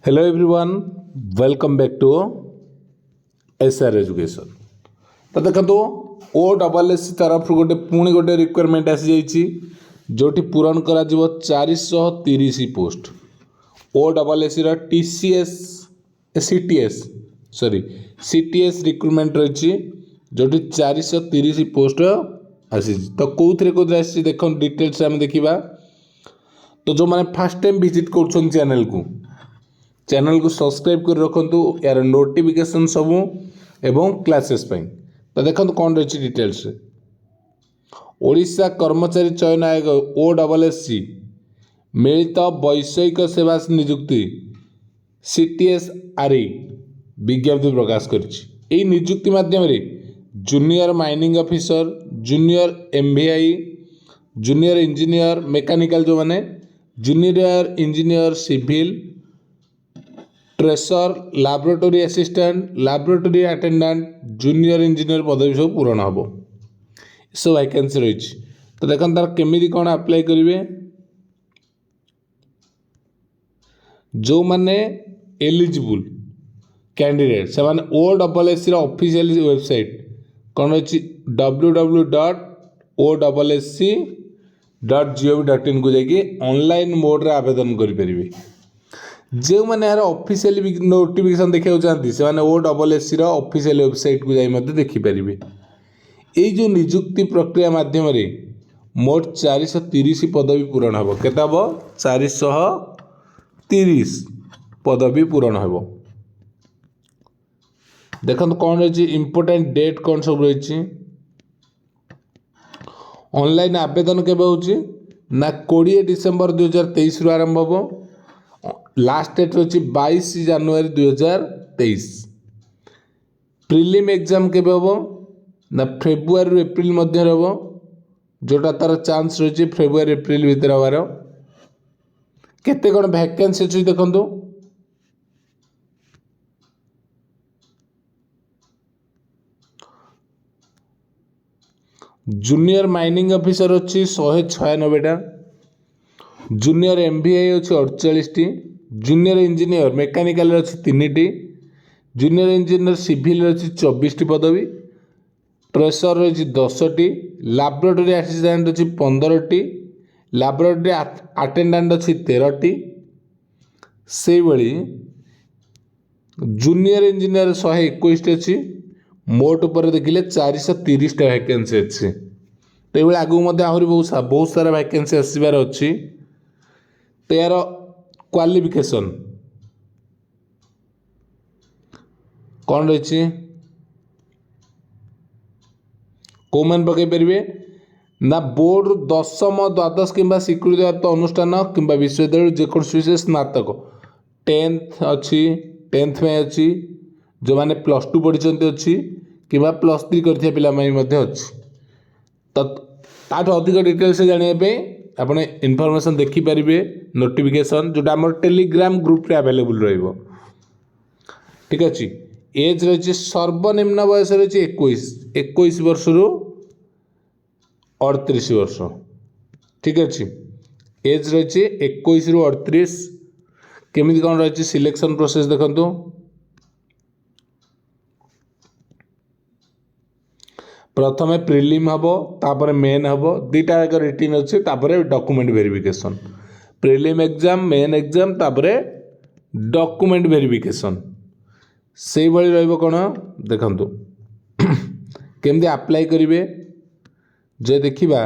Hello everyone, welcome back to SR education. तो देखो OSS तरफ गोटे पुणी गोटे रिक्वायरमेंट आसी जाइए जोटी पूरण करा 430 post OSS TCS CTS recruitment रही जोटी 430 पोस्ट आसी। तो कौन कौन आसी देख डिटेल्स आम देखा। तो जो मैंने फास्ट टाइम विजिट कर चैनल को सब्सक्राइब कर रखु यार नोटिफिकेशन सबू एवं क्लासेस पाई। तो देखो कौन रही डिटेल्स ओडिशा कर्मचारी चयन आयोग OSS मिलित वैषयिक सेवा नियुक्ति CTS RE विज्ञप्ति प्रकाश करी नियुक्ति माध्यम junior mining officer, junior MVI, junior engineer mechanical जो माने junior engineer civil, tracer, laboratory assistant, laboratory attendant, junior engineer पदवी सब पूरण हम सब वैकेंसी रही। तो देखो तार केमी कौन अप्लाई करेंगे जो मैंने एलिजिबल कैंडिडेट से OSS ऑफिशियल वेबसाइट कौन रही www.ossc.gov.in को जाकि ऑनलाइन मोड रे आवेदन करेंगे। जो मैंने यार ऑफिशियल नोटिफिकेशन देखा चाहती से OSS ऑफिशियल वेबसाइट को जाई देखिपारे। ये जो नियुक्ति प्रक्रिया माध्यम मोट 430 पदवी पूरण हम के 430 पदवी पूरण हम। देखो कौन रही इंपोर्टेंट डेट कौन सब रही। ऑनलाइन आवेदन केबे होची ना 20 डिसेम्बर 2023 रु आरंभ हो। लास्ट डेट रही 22 जनवरी 2023। प्रिलिम एग्जाम केबे हम ना फेब्रुआरी एप्रिल मध्य हम जोटा तार चांस रही फेब्रुआरी एप्रिल भितर हबार। केते कौन वैकेंसी अच्छी देखो जूनियर माइनिंग ऑफिसर अच्छी 196टा, जूनियर MVI अच्छी 48टी, जूनियर इंजीनियर मेकानिकल अच्छी 3टी, जूनियर इंजीनियर सिविल अच्छी 24टी पदवी, ट्रेसर रही 10टी, लैबोरेटरी असिस्टेंट अच्छी 15टी, लैबोरेटरी अटेंडेंट अच्छी 13टी, से भली जूनियर इंजीनियर 121 अच्छी। मोट उपर देखिले 430टा वैकेंसी अच्छी। तो ये आगे आहरी बहुत सारा वैकेंसी आसबार अच्छी। तो यार क्वालिफिकेशन कौन रही कौ मैंने पकई पारे ना बोर्ड दशम द्वादश किंबा स्वीकृत अनुष्ठान किंबा विश्वविद्यालय जेकोसी विषय स्नातक 10th अच्छी 10th में अच्छी जो मैंने +2 पढ़ी अच्छी कि +3 करथिया पिला अच्छी। तो ताठ अधिक डिटेल्स जानापी आपने इनफॉरमेशन देखिपारे नोटिफिकेशन जोटा आम टेलीग्राम ग्रुप रे अवेलेबल रहिबो। ठीक अच्छे। एज रही सर्वनिम्न बयस रही 21 वर्ष रु 38 वर्ष। ठीक अच्छे। एज रही 21 रु 38। केमी कौन रही सिलेक्शन प्रोसेस देखो प्रथमे प्रिलिम हम तापर मेन हम दुईटा एक रिटिन अच्छे document verification prelim exam main exam तापर डॉक्यूमेंट वेरिफिकेशन से भाई रहिबो कौन देखु केमती अप्लाई करेंगे जे देखा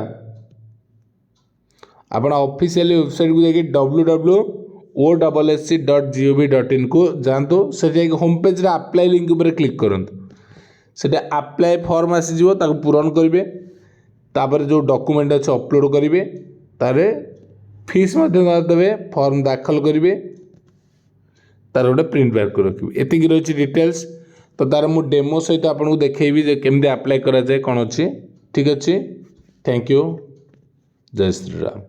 आपण ऑफिशियल वेबसाइट को जाकि www.ossc.gov.in को जातु से होम पेज रे अप्लाई लिंक उपर क्लिक करूँ से अप्लाई फॉर्म आसीଯିव ताको पूरण करेंगे तापर जो डॉक्यूमेंट अच्छे अपलोड करेंगे तारे फीस देवे फॉर्म दाखल करेंगे तार गोटे प्रिंट बैक कर रखिए। एतिक रही डिटेल्स। तो तार मु डेमो सहित आपको देखी जे केमती अप्लाई करा जाए कौन अच्छी। ठीक अच्छे। Thank you. जय श्री राम।